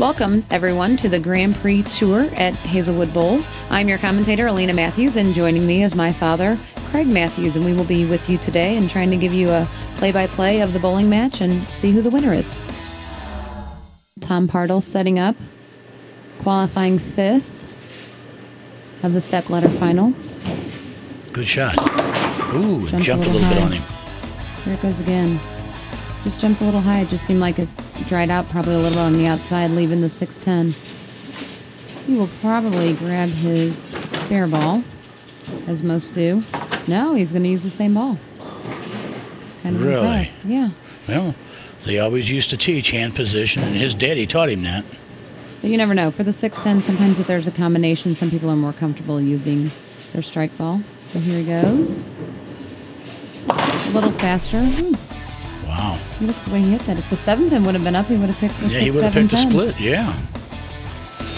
Welcome, everyone, to the Gran Prix Tour at Hazelwood Bowl. I'm your commentator, Alina Matthews, and joining me is my father, Craig Matthews, and we will be with you today and trying to give you a play-by-play of the bowling match and see who the winner is. Tom Partle setting up, qualifying 5th of the step-ladder final. Good shot. Ooh, jumped a little bit on him. Here it goes again. Just jumped a little high. It just seemed like it's dried out probably a little bit on the outside, leaving the 610. He will probably grab his spare ball, as most do. No, he's going to use the same ball. Kind of really? impressed. Yeah. Well, they always used to teach hand position, and his daddy taught him that. But you never know. For the 610, sometimes if there's a combination, some people are more comfortable using their strike ball. So here he goes. A little faster. Ooh. Wow. You look at the way he hit that. If the 7-pin would have been up, he would have picked the 6, he would have picked the split, yeah.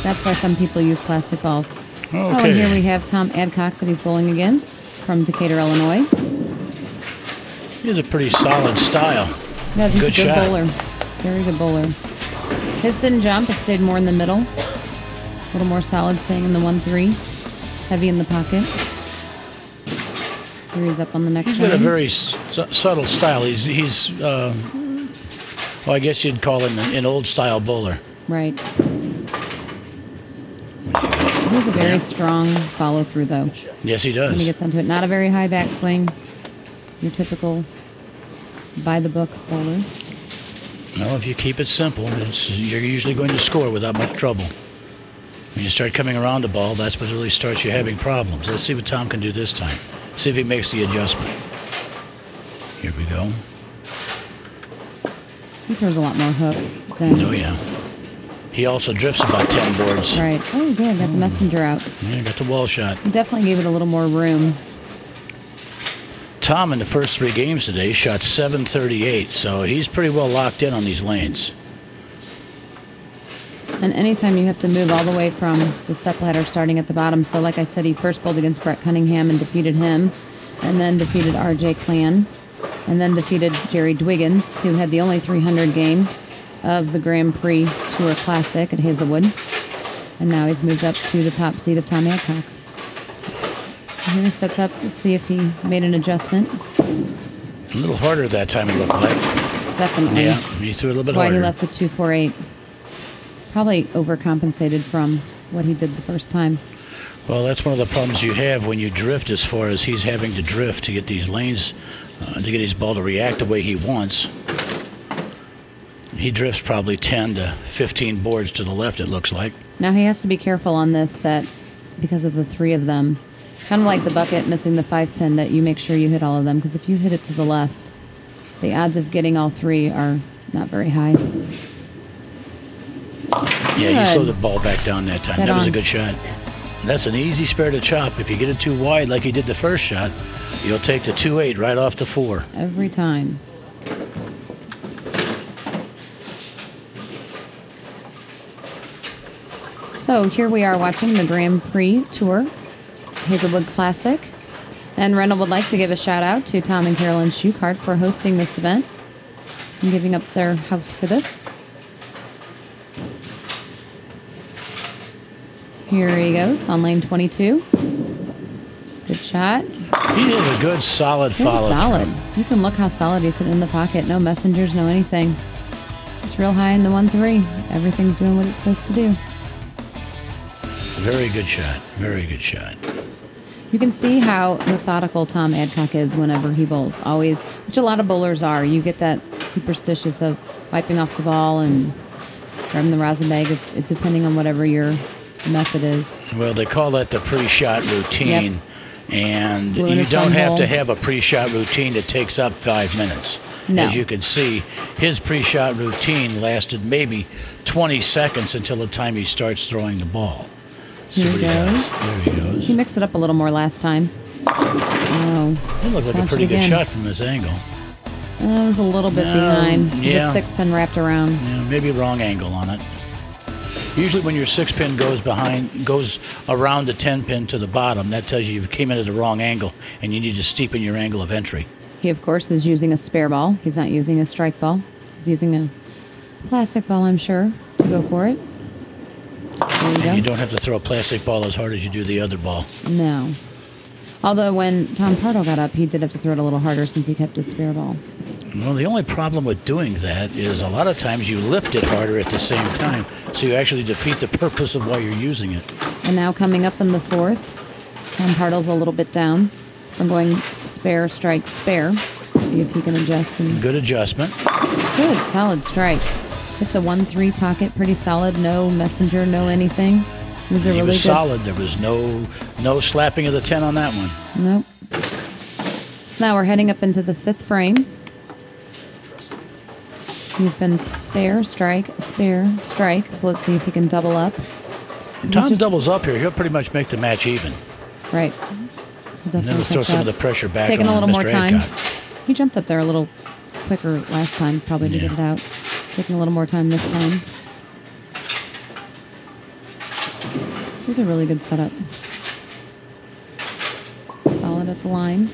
That's why some people use plastic balls. Okay. Oh, and here we have Tom Adcock that he's bowling against from Decatur, Illinois. He has a pretty solid style. Yeah, he's a good shot. bowler. Very good bowler. His didn't jump. It stayed more in the middle. A little more solid, staying in the 1-3. Heavy in the pocket. Here he's up on the next He's got a very subtle style. He's well, I guess you'd call him an old-style bowler. Right. He's a very strong follow-through, though. Yes, he does. When he gets onto it. Not a very high backswing. Your typical by-the-book bowler. No, if you keep it simple, you're usually going to score without much trouble. When you start coming around the ball, that's what really starts you having problems. Let's see what Tom can do this time. See if he makes the adjustment. Here we go. He throws a lot more hook than... Oh, yeah. He also drifts about 10 boards. Right. Oh, good. Got the messenger out. Yeah, got the wall shot. He definitely gave it a little more room. Tom, in the first 3 games today, shot .738, so he's pretty well locked in on these lanes. And anytime you have to move all the way from the stepladder starting at the bottom. So like I said, he first bowled against Brett Cunningham and defeated him, and then defeated R.J. Clan, and then defeated Jerry Dwiggins, who had the only 300 game of the Grand Prix Tour Classic at Hazelwood. And now he's moved up to the top seat of Tom Adcock. So here he sets up to see if he made an adjustment. A little harder that time, it looked like. Definitely. Yeah, he threw a little bit That's why harder. he left the 248. Probably overcompensated from what he did the first time. Well, that's one of the problems you have when you drift, as far as he's having to drift to get these lanes, to get his ball to react the way he wants. He drifts probably 10 to 15 boards to the left, it looks like. Now he has to be careful on this, that because of the 3 of them, kind of like the bucket missing the 5-pin, that you make sure you hit all of them, because if you hit it to the left, the odds of getting all 3 are not very high. Yeah, you slowed the ball back down that time. That was a good shot. That's an easy spare to chop. If you get it too wide like he did the first shot, you'll take the 2-8 right off the 4. Every time. So here we are watching the Grand Prix Tour, Hazelwood Classic. And Reynold would like to give a shout out to Tom and Carolyn Schuchart for hosting this event and giving up their house for this. Here he goes on lane 22. Good shot. He did a good, solid follow. Solid. You can look how solid he's sitting in the pocket. No messengers, no anything. Just real high in the 1-3. Everything's doing what it's supposed to do. Very good shot. Very good shot. You can see how methodical Tom Adcock is whenever he bowls. Always, which a lot of bowlers are. You get that superstitious of wiping off the ball and grabbing the rosin bag, depending on whatever your method is. Well, they call that the pre-shot routine. Yep. And you don't have to have a pre-shot routine that takes up 5 minutes. No. As you can see, his pre-shot routine lasted maybe 20 seconds until the time he starts throwing the ball. Here he goes. There he goes. He mixed it up a little more last time. Oh, It looked like a pretty good shot from this angle. It was a little bit behind. So yeah. the 6-pin wrapped around. Yeah, maybe wrong angle on it. Usually when your 6-pin goes around the 10-pin to the bottom, that tells you came in at the wrong angle and you need to steepen your angle of entry. He, of course, is using a spare ball. He's not using a strike ball. He's using a plastic ball, I'm sure, to go for it. There you go. You don't have to throw a plastic ball as hard as you do the other ball. No. Although when Tom Pardo got up, he did have to throw it a little harder since he kept his spare ball. Well, the only problem with doing that is a lot of times you lift it harder at the same time, so you actually defeat the purpose of why you're using it. And now coming up in the fourth, Tom Pardo's a little bit down from going spare, strike, spare. See if he can adjust. And Good adjustment. good, solid strike. Hit the 1-3 pocket pretty solid. No messenger, no anything. It was a He really was good solid. There was no slapping of the 10 on that one. Nope. So now we're heading up into the fifth frame. He's been spare, strike, spare, strike. So let's see if he can double up. If Tom doubles up here, he'll pretty much make the match even. Right. And then he'll throw some of the pressure back. It's taking a on little more Mr. time. Adcock. He jumped up there a little quicker last time, probably to Yeah. get it out. Taking a little more time this time. Here's a really good setup. Solid at the line.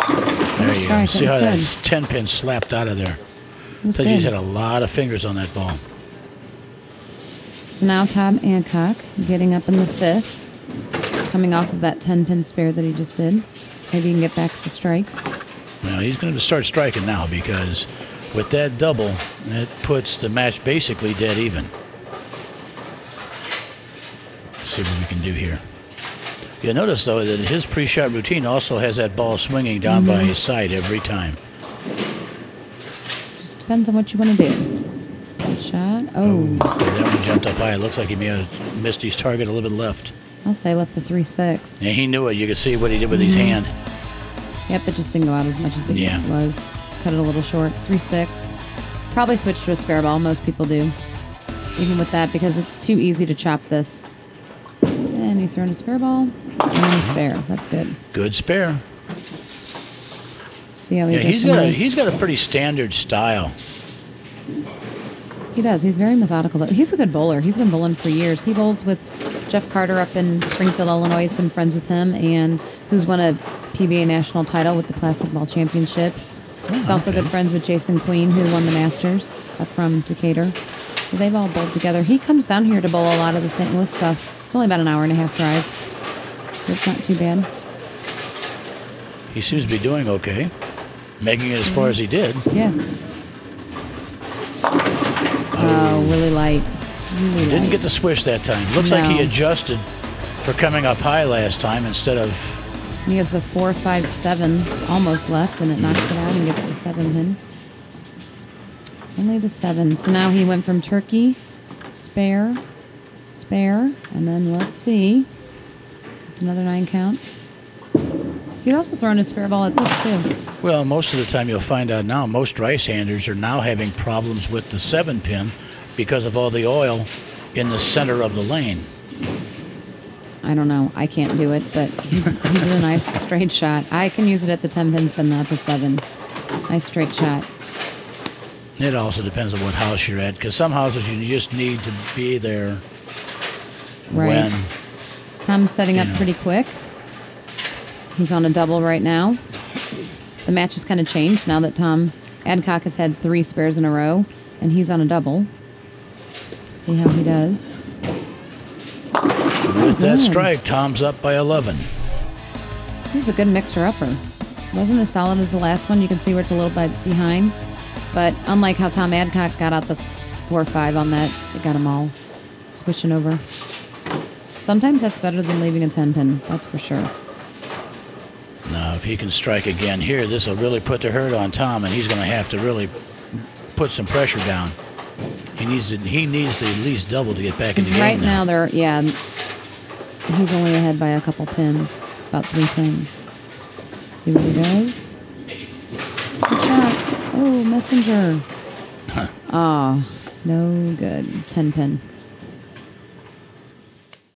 There you go. Strike, See how that was that 10 pin slapped out of there. It was Says he's good. had a lot of fingers on that ball. So now Tom Adcock getting up in the fifth, coming off of that 10-pin spare that he just did. Maybe he can get back to the strikes. Now he's going to start striking now because with that double, it puts the match basically dead even. Let's see what we can do here. You'll notice, though, that his pre-shot routine also has that ball swinging down by his side every time. Just depends on what you want to do. Good shot. Oh, That one jumped up high. It looks like he may have missed his target a little bit left. I'll say left the 3-6. And he knew it. You could see what he did with his hand. Yep, it just didn't go out as much as it Yeah. was. Cut it a little short. 3-6. Probably switch to a spare ball. Most people do. Even with that, because it's too easy to chop this. And he's throwing a spare ball. And a spare. That's good. Good spare. See how he Yeah, does some of those. he's got a pretty standard style. He does. He's very methodical. He's a good bowler. He's been bowling for years. He bowls with Jeff Carter up in Springfield, Illinois. He's been friends with him, and who's won a PBA national title with the Plastic Ball Championship. He's also good friends with Jason Queen, who won the Masters up from Decatur. So they've all bowled together. He comes down here to bowl a lot of the St. Louis stuff. It's only about an hour and a half drive, so it's not too bad. He seems to be doing okay, making it as far as he did. Yes. Oh, really light. Really Didn't light. get the swish that time. Looks like he No. adjusted for coming up high last time instead of... He has the 4-5-7 almost left, and it knocks it out and gets the 7-pin. Only the 7. So now he went from turkey, spare, spare, and then let's see. It's another 9 count. He'd also thrown his spare ball at this too. Well, most of the time you'll find out now, most rice-handers are now having problems with the 7-pin because of all the oil in the center of the lane. I don't know. I can't do it, but he did a nice straight shot. I can use it at the 10 pins, but not the 7. Nice straight shot. It also depends on what house you're at, because some houses you just need to be there Right. when... Tom's setting up Yeah. pretty quick. He's on a double right now. The match has kind of changed now that Tom Adcock has had 3 spares in a row, and he's on a double. See how he does. With that Good. strike, Tom's up by 11. He's a good mixer-upper. Wasn't as solid as the last one. You can see where it's a little bit behind. But unlike how Tom Adcock got out the 4-5 on that, it got them all switching over. Sometimes that's better than leaving a 10-pin. That's for sure. Now, if he can strike again here, this will really put the hurt on Tom, and he's going to have to really put some pressure down. He needs to at least double to get back in the game. Right now, he's only ahead by a couple pins, about 3 pins. See what he does. Good shot. Oh, messenger. Oh, no good. 10 pin.